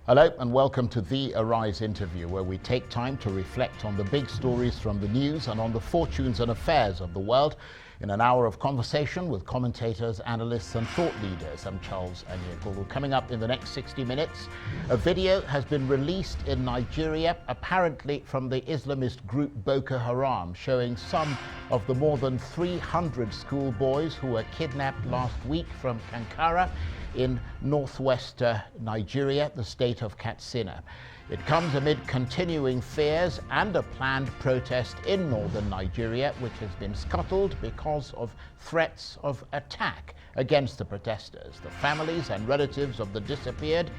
Hello and welcome to the Arise interview, where we take time to reflect on the big stories from the news and on the fortunes and affairs of the world in an hour of conversation with commentators, analysts and thought leaders. I'm Charles Anyekulu. Coming up in the next 60 minutes, a video has been released in Nigeria, apparently from the Islamist group Boko Haram, showing some of the more than 300 schoolboys who were kidnapped last week from Kankara in northwest Nigeria, the state of Katsina. It comes amid continuing fears and a planned protest in northern Nigeria, which has been scuttled because of threats of attack against the protesters. The families and relatives of the disappeared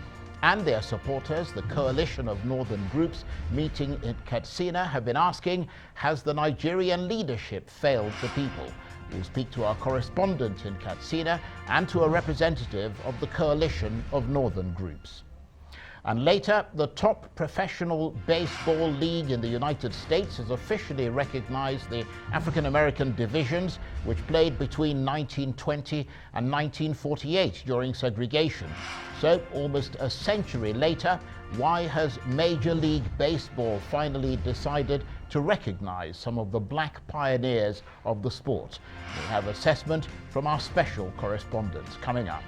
and their supporters, the coalition of northern groups meeting in Katsina, have been asking, has the Nigerian leadership failed the people? We'll speak to our correspondent in Katsina and to a representative of the coalition of northern groups. And later, the top professional baseball league in the United States has officially recognized the African-American divisions, which played between 1920 and 1948 during segregation. So, almost a century later, why has Major League Baseball finally decided to recognize some of the black pioneers of the sport? We have assessment from our special correspondent coming up.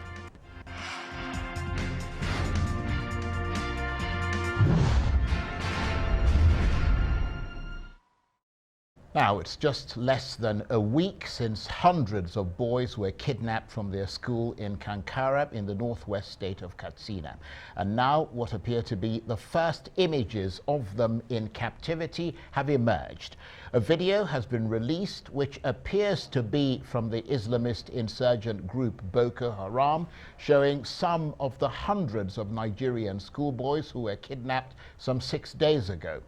Now, it's just less than a week since hundreds of boys were kidnapped from their school in Kankara in the northwest state of Katsina. And now what appear to be the first images of them in captivity have emerged. A video has been released which appears to be from the Islamist insurgent group Boko Haram, showing some of the hundreds of Nigerian schoolboys who were kidnapped some 6 days ago.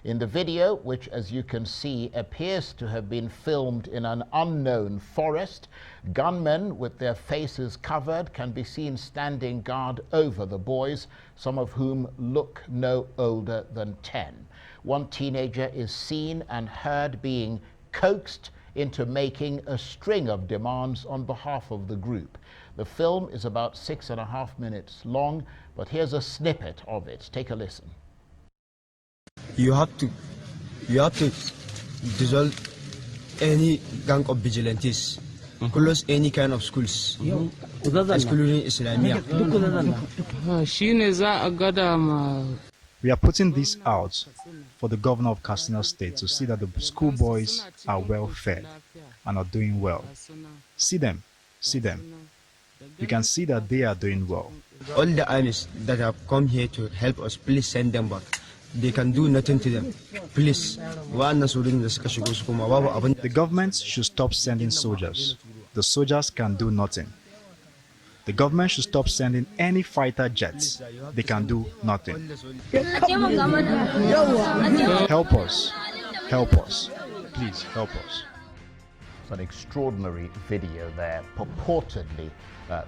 In the video, which as you can see appears to have been filmed in an unknown forest, gunmen with their faces covered can be seen standing guard over the boys, some of whom look no older than 10. One teenager is seen and heard being coaxed into making a string of demands on behalf of the group. The film is about 6.5 minutes long, but here's a snippet of it. Take a listen. You have to dissolve any gang of vigilantes, close any kind of schools, excluding Islamia. We are putting this out for the governor of Katsina State to see that the schoolboys are well fed and are doing well. See them. You can see that they are doing well. All the armies that have come here to help us, please send them back. They can do nothing to them. Please. The government should stop sending soldiers. The soldiers can do nothing. The government should stop sending any fighter jets. They can do nothing. Help us. Please help us. It's an extraordinary video there, purportedly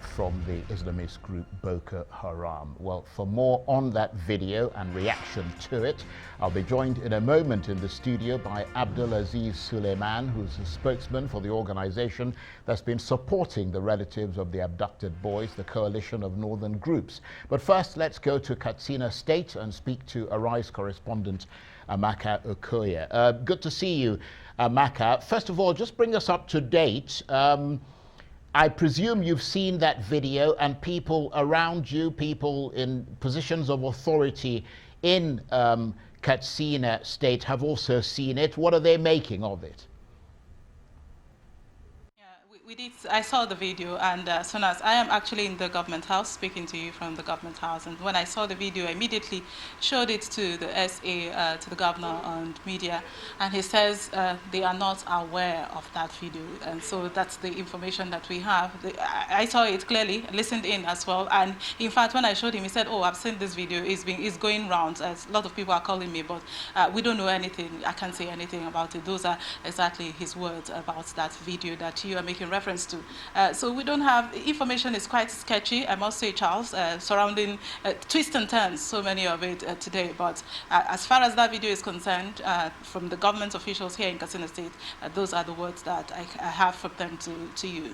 from the Islamist group Boko Haram. Well, for more on that video and reaction to it, I'll be joined in a moment in the studio by Abdul-Azeez Suleiman, who's a spokesman for the organization that's been supporting the relatives of the abducted boys, the coalition of northern groups. But first, let's go to Katsina State and speak to Arise correspondent Amaka Okoye. Good to see you, Amaka. First of all, just bring us up to date. I presume you've seen that video, and people around you, people in positions of authority in Katsina State have also seen it. What are they making of it? I saw the video, and Sonas, I am actually in the government house, speaking to you from the government house. And when I saw the video, I immediately showed it to the SA, to the governor and media, and he says they are not aware of that video. And so that's the information that we have. I saw it clearly, listened in as well. And in fact, when I showed him, he said, "Oh, I've seen this video. It's going round. A lot of people are calling me, but we don't know anything. I can't say anything about it." Those are exactly his words about that video that you are making reference to. So we don't have, information is quite sketchy, I must say, Charles, surrounding twists and turns, so many of it today. But as far as that video is concerned, from the government officials here in Katsina State, those are the words that I have from them to you.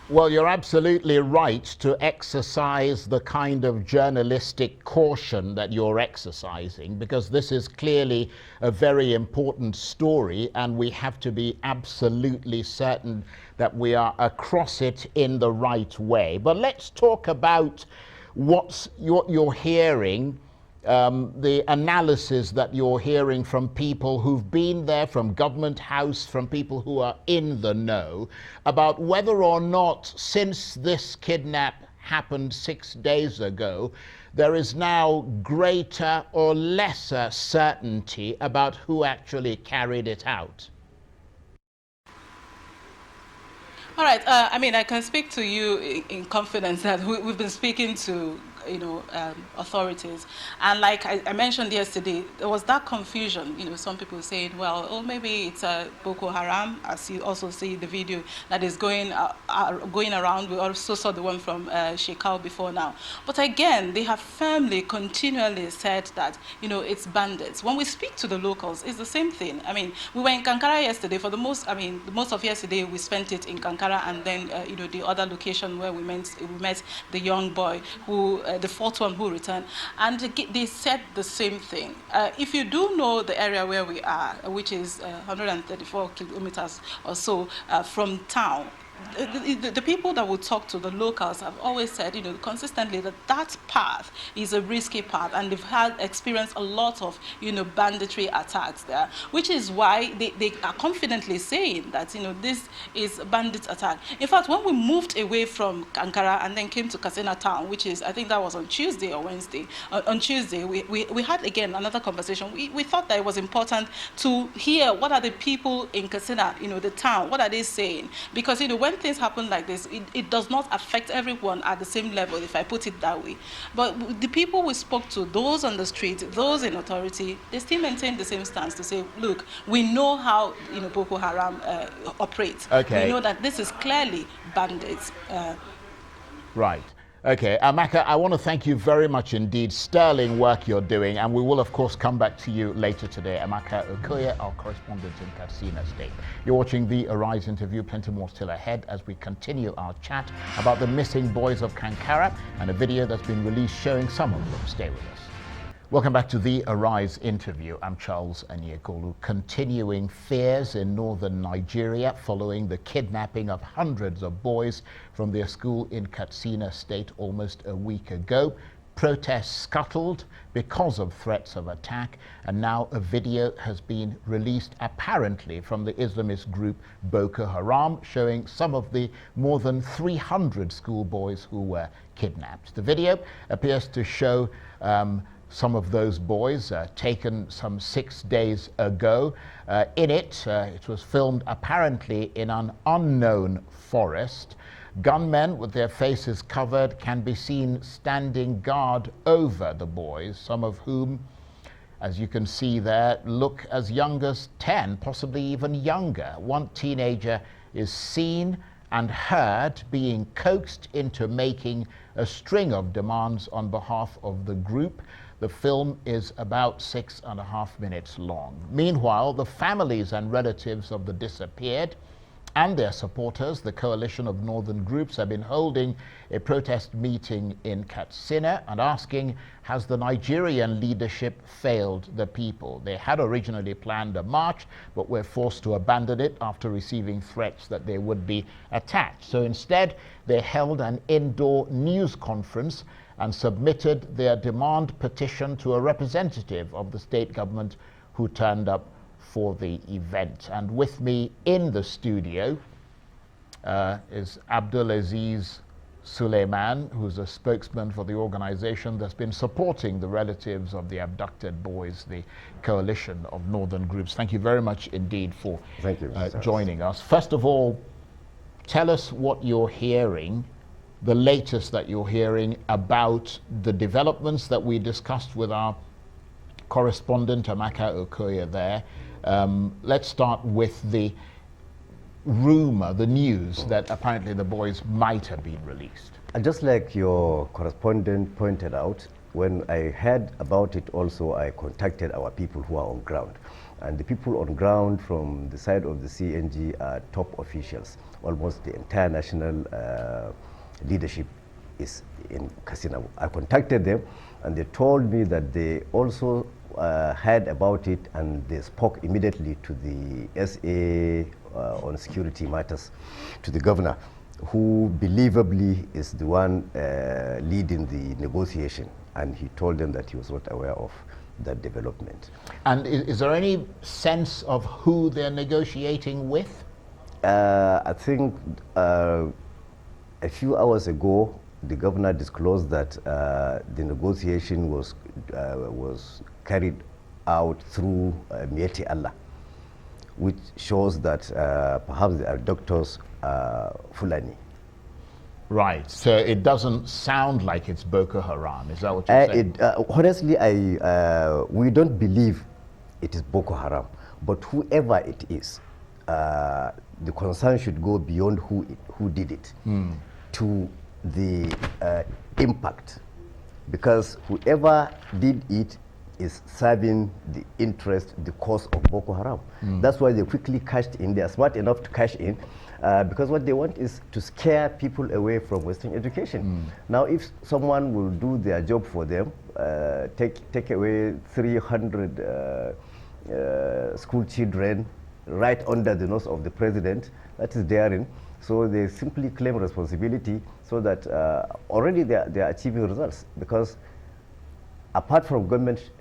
Well, you're absolutely right to exercise the kind of journalistic caution that you're exercising, because this is clearly a very important story and we have to be absolutely certain that we are across it in the right way. But let's talk about what you're hearing, the analysis that you're hearing from people who've been there, from Government House, from people who are in the know, about whether or not, since this kidnap happened 6 days ago, there is now greater or lesser certainty about who actually carried it out. All right. I mean, I can speak to you in confidence that we've been speaking to, authorities. And like I mentioned yesterday, there was that confusion, some people saying, well, oh, maybe it's Boko Haram, as you also see the video that is going around. We also saw the one from Shekau before now. But again, they have firmly, continually said that, it's bandits. When we speak to the locals, it's the same thing. I mean, we were in Kankara yesterday. For the most of yesterday, we spent it in Kankara, and then, the other location where we met the young boy who, the fourth one who returned, and they said the same thing. If you do know the area where we are, which is 134 kilometers or so from town, the people that will talk to the locals have always said, consistently that path is a risky path, and they've experienced a lot of, banditry attacks there, which is why they are confidently saying that, this is a bandit attack. In fact, when we moved away from Kankara and then came to Katsina town, which is, I think that was on Tuesday or Wednesday, on Tuesday, we had again another conversation. We thought that it was important to hear what are the people in Katsina, the town, what are they saying? Because, when things happen like this, it does not affect everyone at the same level, if I put it that way. But the people we spoke to, those on the street, those in authority, they still maintain the same stance to say, look, we know how Boko Haram operates. Okay. We know that this is clearly bandits. Right. Okay, Amaka, I want to thank you very much indeed. Sterling work you're doing, and we will of course come back to you later today. Amaka Okoye, our correspondent in Katsina State. You're watching the Arise interview. Plenty more still ahead as we continue our chat about the missing boys of Kankara and a video that's been released showing some of them. Stay with us. Welcome back to the Arise interview. I'm Charles Anyekolu. Continuing fears in northern Nigeria following the kidnapping of hundreds of boys from their school in Katsina State almost a week ago. Protests scuttled because of threats of attack, and now a video has been released apparently from the Islamist group Boko Haram showing some of the more than 300 schoolboys who were kidnapped. The video appears to show some of those boys taken some 6 days ago. In it was filmed apparently in an unknown forest. Gunmen with their faces covered can be seen standing guard over the boys, some of whom, as you can see there, look as young as 10, possibly even younger. One teenager is seen and heard being coaxed into making a string of demands on behalf of the group. The film is about 6.5 minutes long. Meanwhile, the families and relatives of the disappeared and their supporters, the coalition of northern groups, have been holding a protest meeting in Katsina and asking, has the Nigerian leadership failed the people? They had originally planned a march, but were forced to abandon it after receiving threats that they would be attacked. So instead, they held an indoor news conference and submitted their demand petition to a representative of the state government who turned up for the event. And with me in the studio is Abdul-Azeez Suleiman, who's a spokesman for the organization that's been supporting the relatives of the abducted boys, the coalition of northern groups. Thank you very much indeed for joining us. First of all, tell us what you're hearing, the latest that you're hearing about the developments that we discussed with our correspondent Amaka Okoye there. Let's start with the rumor, the news that apparently the boys might have been released. Just like your correspondent pointed out, when I heard about it also, I contacted our people who are on ground. And the people on ground from the side of the CNG are top officials. Almost the entire national leadership is in Katsina. I contacted them and they told me that they also heard about it and they spoke immediately to the SA on security matters, to the governor, who believably is the one leading the negotiation. And he told them that he was not aware of that development. And is there any sense of who they're negotiating with? I think a few hours ago, the governor disclosed that the negotiation was carried out through Mieti Allah, which shows that perhaps the abductors are Fulani. Right, so it doesn't sound like it's Boko Haram, is that what you're saying? Honestly, we don't believe it is Boko Haram, but whoever it is, the concern should go beyond who did it to the impact, because whoever did it is serving the interest, the cause of Boko Haram. That's why they quickly cashed in. They are smart enough to cash in, because what they want is to scare people away from Western education. Now, if someone will do their job for them, take away 300 school children right under the nose of the president, that is daring. So they simply claim responsibility, so that already they are achieving results, because apart from government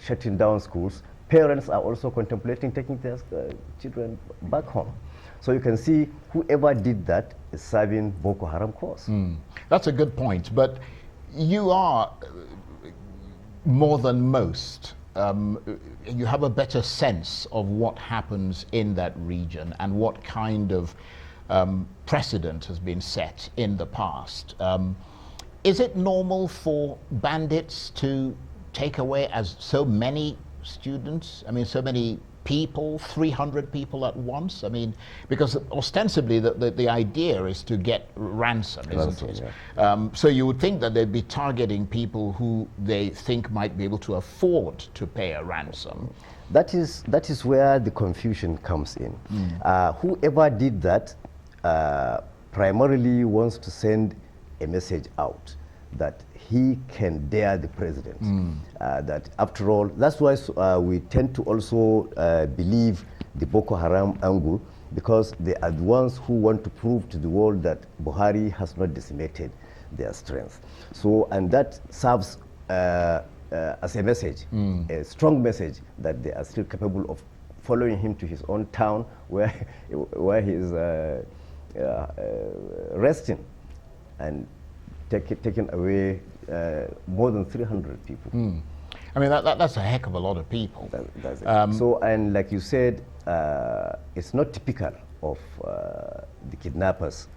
shutting down schools, parents are also contemplating taking their children back home. So you can see whoever did that is serving Boko Haram cause. That's a good point, but you are more than most. You have a better sense of what happens in that region and what kind of precedent has been set in the past. Is it normal for bandits to take away as so many students? I mean, so many people, 300 people at once? I mean, because ostensibly the idea is to get ransom, isn't it? Yeah. So you would think that they'd be targeting people who they think might be able to afford to pay a ransom. That is where the confusion comes in. Whoever did that primarily wants to send a message out that he can dare the president. That after all, that's why we tend to also believe the Boko Haram angle, because they are the ones who want to prove to the world that Buhari has not decimated their strength. So, and that serves as a message, a strong message that they are still capable of following him to his own town where he is resting, and taken away more than 300 people. I mean, that's a heck of a lot of people. That's it. So, and like you said, it's not typical of the kidnappers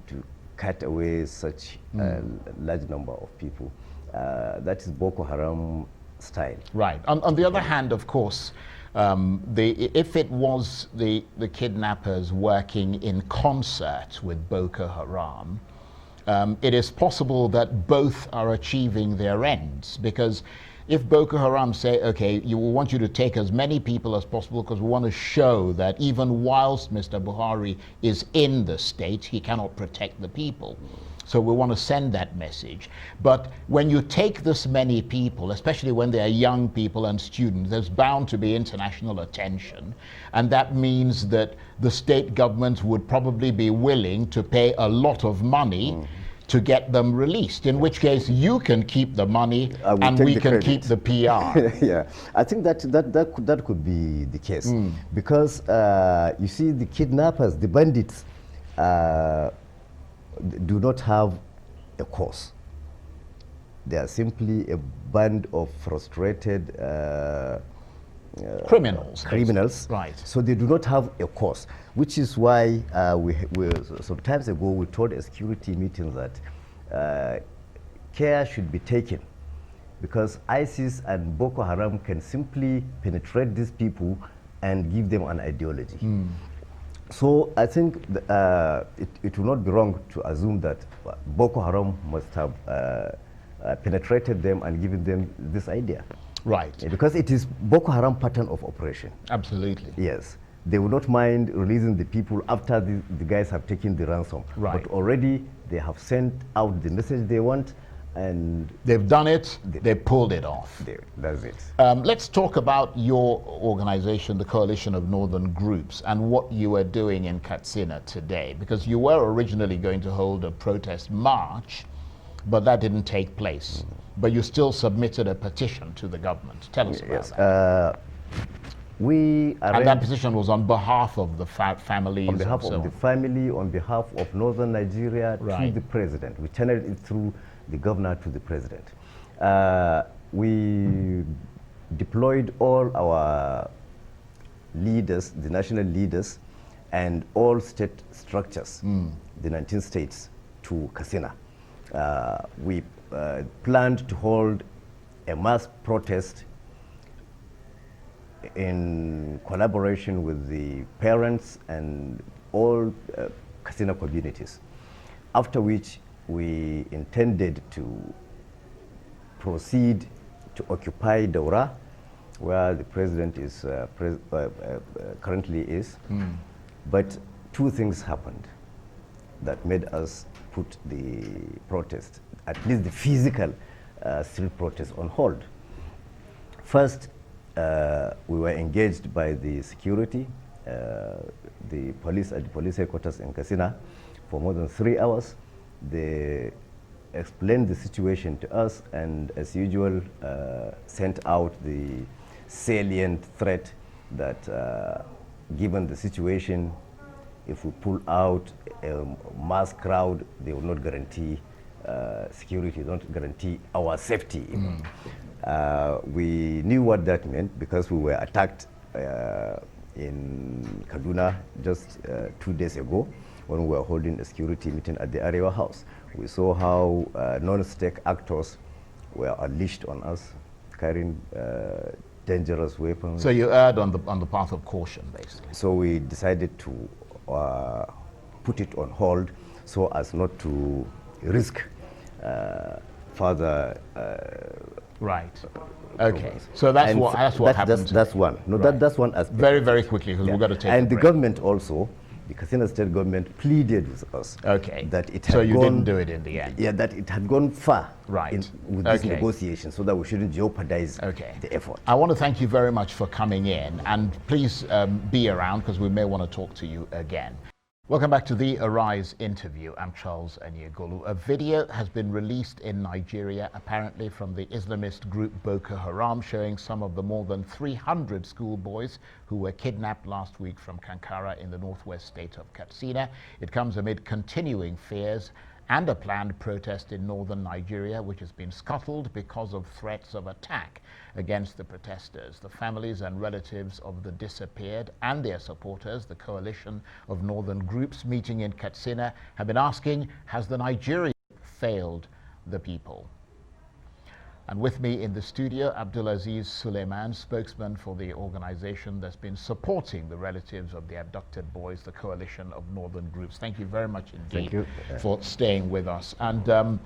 to cut away such a large number of people. That is Boko Haram style. Right. On the other hand, of course, if it was the kidnappers working in concert with Boko Haram, it is possible that both are achieving their ends, because if Boko Haram say, okay, we want you to take as many people as possible because we want to show that even whilst Mr. Buhari is in the state, he cannot protect the people. So we want to send that message. But when you take this many people, especially when they are young people and students, there's bound to be international attention. And that means that the state governments would probably be willing to pay a lot of money to get them released, in which case you can keep the money and we can keep the PR. Yeah, I think that could be the case, because you see, the kidnappers, the bandits, do not have a cause. They are simply a band of frustrated criminals. Right. So they do not have a cause, which is why we some times ago we told a security meeting that care should be taken, because ISIS and Boko Haram can simply penetrate these people and give them an ideology. So I think it will not be wrong to assume that Boko Haram must have penetrated them and given them this idea. Right. Because it is Boko Haram pattern of operation. Absolutely. Yes. They would not mind releasing the people after the guys have taken the ransom. Right. But already they have sent out the message they want, and they've done it, they pulled it off. That's it. Let's talk about your organization, the Coalition of Northern Groups, and what you are doing in Katsina today, because you were originally going to hold a protest march, but that didn't take place. But you still submitted a petition to the government. Tell us about that. And that petition was on behalf of the families. On behalf of the family, on behalf of Northern Nigeria, right, to the president. We channeled it through the governor to the president. We deployed all our leaders, the national leaders, and all state structures, the 19 states, to Katsina. We planned to hold a mass protest in collaboration with the parents and all Katsina communities, after which we intended to proceed to occupy Daura, where the president is currently is. But two things happened that made us put the protest, at least the physical street protest, on hold. First, we were engaged by the security, the police at the police headquarters in Katsina for more than 3 hours. They explained the situation to us, and as usual sent out the salient threat that given the situation, if we pull out a mass crowd, they will not guarantee security, don't guarantee our safety. We knew what that meant because we were attacked in Kaduna just 2 days ago when we were holding a security meeting at the Arewa House. We saw how non-state actors were unleashed on us, carrying dangerous weapons. So you erred on the path of caution, basically. So we decided to put it on hold so as not to risk further. Right. Okay. So that's what happened. That's one. No, right. That's one aspect. Very, very quickly, because we've got to take. And the government also, the Katsina state government, pleaded with us. Okay. That it had so you gone, didn't do it in the end. Yeah, that it had gone far. Right. With this negotiation, so that we shouldn't jeopardize the effort. I want to thank you very much for coming in, and please be around because we may want to talk to you again. Welcome back to the Arise interview. I'm Charles Anyegolu. A video has been released in Nigeria, apparently from the Islamist group Boko Haram, showing some of the more than 300 schoolboys who were kidnapped last week from Kankara in the northwest state of Katsina. It comes amid continuing fears and a planned protest in northern Nigeria, which has been scuttled because of threats of attack against the protesters. The families and relatives of the disappeared and their supporters, the Coalition of Northern Groups meeting in Katsina, have been asking, has the Nigerian failed the people? And with me in the studio, Abdul-Azeez Suleiman, spokesman for the organization that's been supporting the relatives of the abducted boys, the Coalition of Northern Groups. Thank you very much indeed for staying with us. And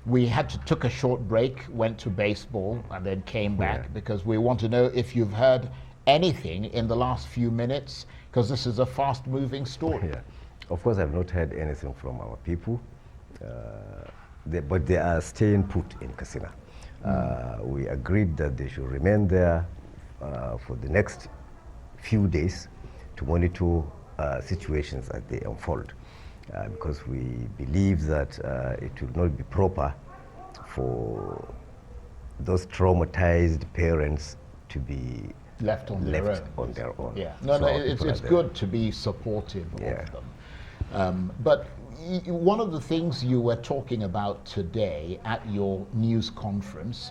we took a short break, went to baseball, and then came back because we want to know if you've heard anything in the last few minutes, because this is a fast-moving story. Of course, I've not heard anything from our people, but they are staying put in Katsina. We agreed that they should remain there for the next few days to monitor situations as they unfold, because we believe that it will not be proper for those traumatized parents to be left on their own. Yeah, no, it's good to be supportive of them. But one of the things you were talking about today at your news conference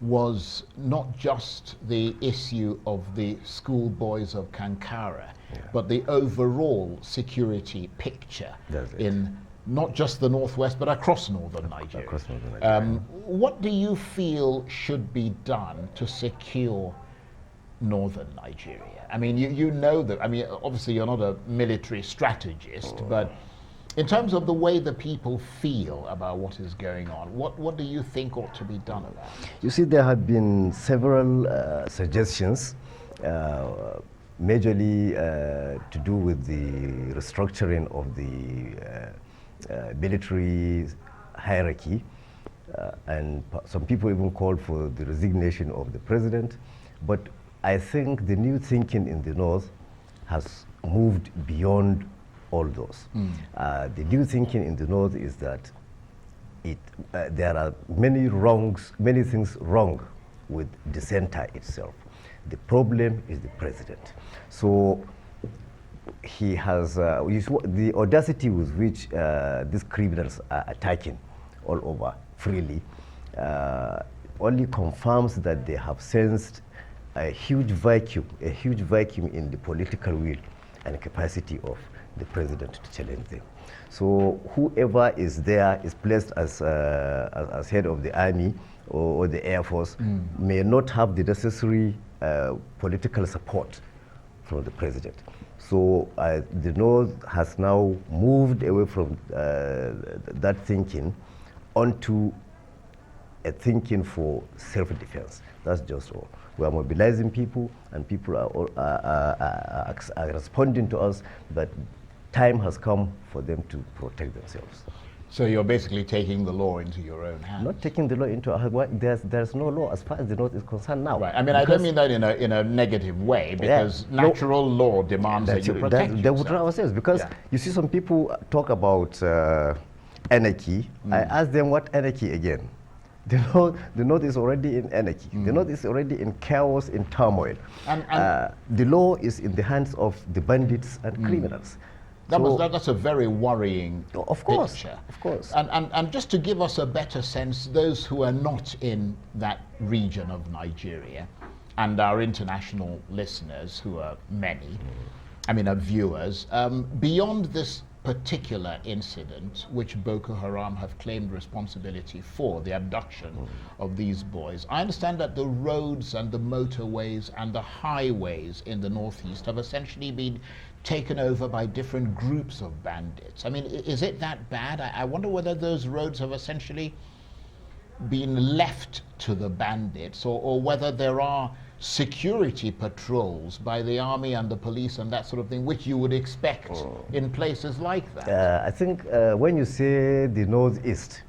was not just the issue of the schoolboys of Kankara, but the overall security picture in not just the northwest, but across northern Nigeria. What do you feel should be done to secure northern Nigeria? I mean, you know that, I mean, obviously you're not a military strategist, but In terms of the way the people feel about what is going on, what do you think ought to be done about it? You see, there have been several suggestions, majorly to do with the restructuring of the military hierarchy, and some people even called for the resignation of the president. But I think the new thinking in the North has moved beyond all those. The new thinking in the North is that there are many things wrong with the center itself. The problem is the president. So he has the audacity with which these criminals are attacking all over freely only confirms that they have sensed a huge vacuum in the political will and capacity of the president to challenge them. So whoever is there is placed as head of the army or the air force may not have the necessary political support from the president. So the North has now moved away from that thinking onto a thinking for self-defense. That's just all. We are mobilizing people, and people are responding to us that time has come for them to protect themselves. So you're basically taking the law into your own hands? Not taking the law into our hands. There's no law as far as the North is concerned now. Right. I mean, I don't mean that in a negative way, because natural law demands that you protect yourself. They would ourselves, because you see some people talk about anarchy. I ask them, what anarchy again? The North is already in anarchy. The North is already in chaos, in turmoil. And the law is in the hands of the bandits and criminals. That's a very worrying picture. Of course. And just to give us a better sense, those who are not in that region of Nigeria, and our international listeners, who are many, our viewers, beyond this particular incident, which Boko Haram have claimed responsibility for, the abduction of these boys, I understand that the roads and the motorways and the highways in the northeast have essentially been taken over by different groups of bandits. I mean, is it that bad? I wonder whether those roads have essentially been left to the bandits, or whether there are security patrols by the army and the police and that sort of thing, which you would expect in places like that. I think when you say the northeast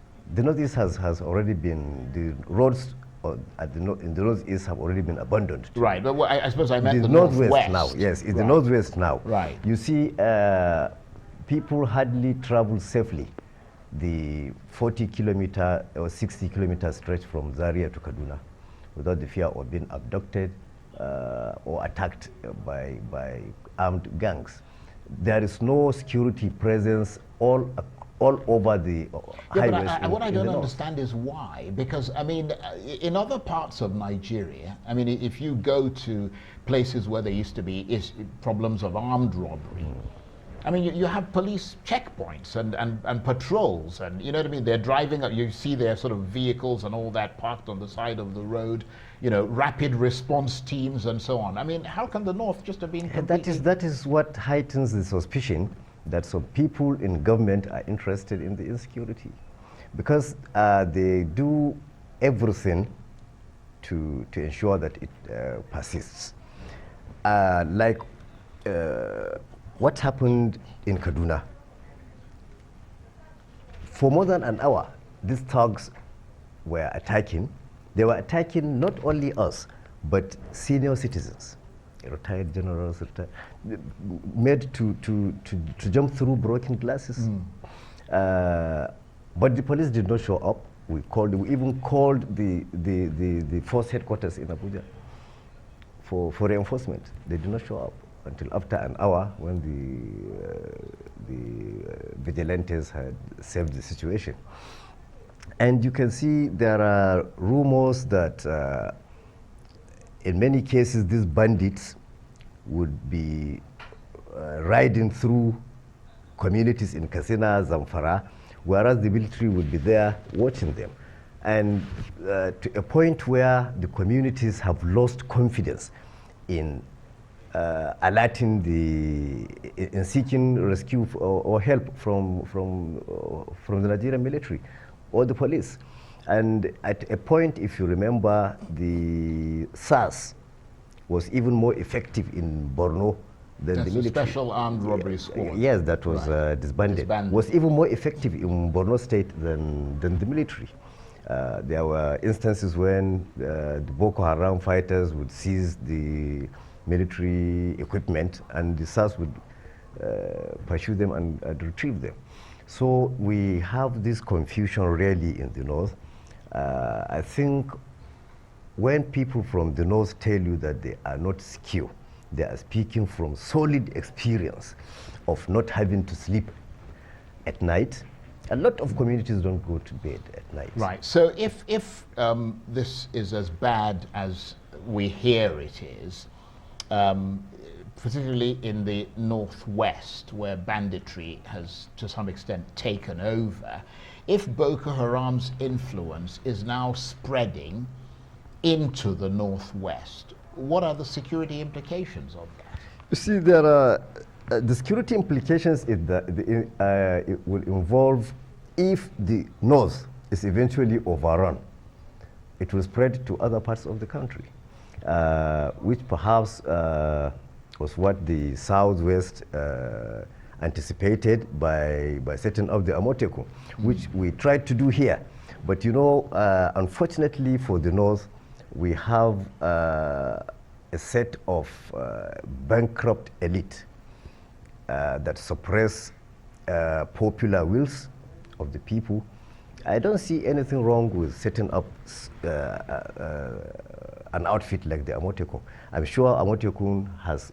has already been, the roads in the northeast have already been abandoned. Right, but I suppose I meant the northwest now. Yes, it's the northwest now. Right. You see, people hardly travel safely the 40-kilometer or 60-kilometer stretch from Zaria to Kaduna without the fear of being abducted or attacked by armed gangs. There is no security presence all over the highways. But what I don't understand is why. Because, in other parts of Nigeria, if you go to places where there used to be problems of armed robbery, you have police checkpoints and patrols, and you know what I mean? They're driving up, you see their sort of vehicles and all that parked on the side of the road, rapid response teams and so on. How can the North just have been completely... That is what heightens the suspicion that some people in government are interested in the insecurity, because they do everything to ensure that it persists. What happened in Kaduna? For more than an hour, these thugs were attacking. They were attacking not only us, but senior citizens, retired generals, made to jump through broken glasses. But the police did not show up. We even called the force headquarters in Abuja for reinforcement. They did not show up until after an hour, when the vigilantes had saved the situation. And you can see there are rumors that in many cases these bandits would be riding through communities in Katsina, Zamfara, whereas the military would be there watching them. And to a point where the communities have lost confidence in alerting in seeking rescue or help from the Nigerian military or the police. And at a point, if you remember, the SARS was even more effective in Borno than the military. Special Armed Robbery Squad. Yes, that was disbanded. Was even more effective in Borno State than the military. There were instances when the Boko Haram fighters would seize the military equipment and the SARS would pursue them and retrieve them. So we have this confusion really in the north. I think when people from the north tell you that they are not secure, they are speaking from solid experience of not having to sleep at night. A lot of communities don't go to bed at night. Right. So if this is as bad as we hear it is, particularly in the northwest, where banditry has to some extent taken over, if Boko Haram's influence is now spreading into the northwest, what are the security implications of that? You see, there are the security implications is that it will involve, if the north is eventually overrun, it will spread to other parts of the country, which perhaps was what the southwest anticipated by setting up the Amoteku, which we tried to do here. But you know, unfortunately for the north, we have a set of bankrupt elite that suppress popular wills of the people. I don't see anything wrong with setting up an outfit like the Amoteku. I'm sure Amoteku has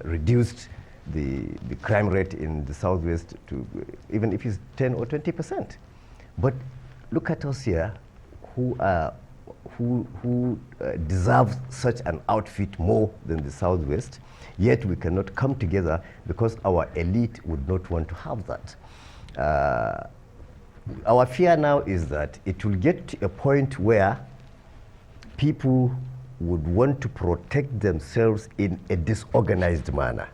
reduced the crime rate in the southwest to, even if it's 10 or 20%. But look at us here, who deserve such an outfit more than the southwest, yet we cannot come together because our elite would not want to have that. Our fear now is that it will get to a point where people would want to protect themselves in a disorganized manner.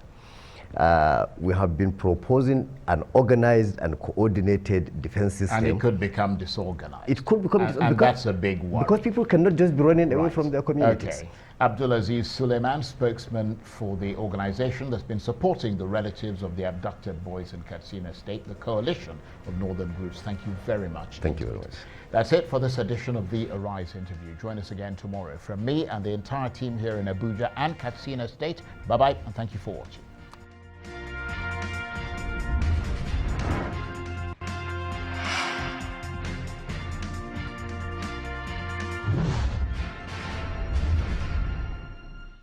We have been proposing an organized and coordinated defense system. And it could become disorganized. It could become and that's a big worry. Because people cannot just be running away from their communities. Okay. AzeezSuleiman, spokesman for the organization that's been supporting the relatives of the abducted boys in Katsina State, the coalition of northern groups. Thank you very much. Thank you very much. That's it for this edition of the Arise interview. Join us again tomorrow. From me and the entire team here in Abuja and Katsina State, bye-bye and thank you for watching.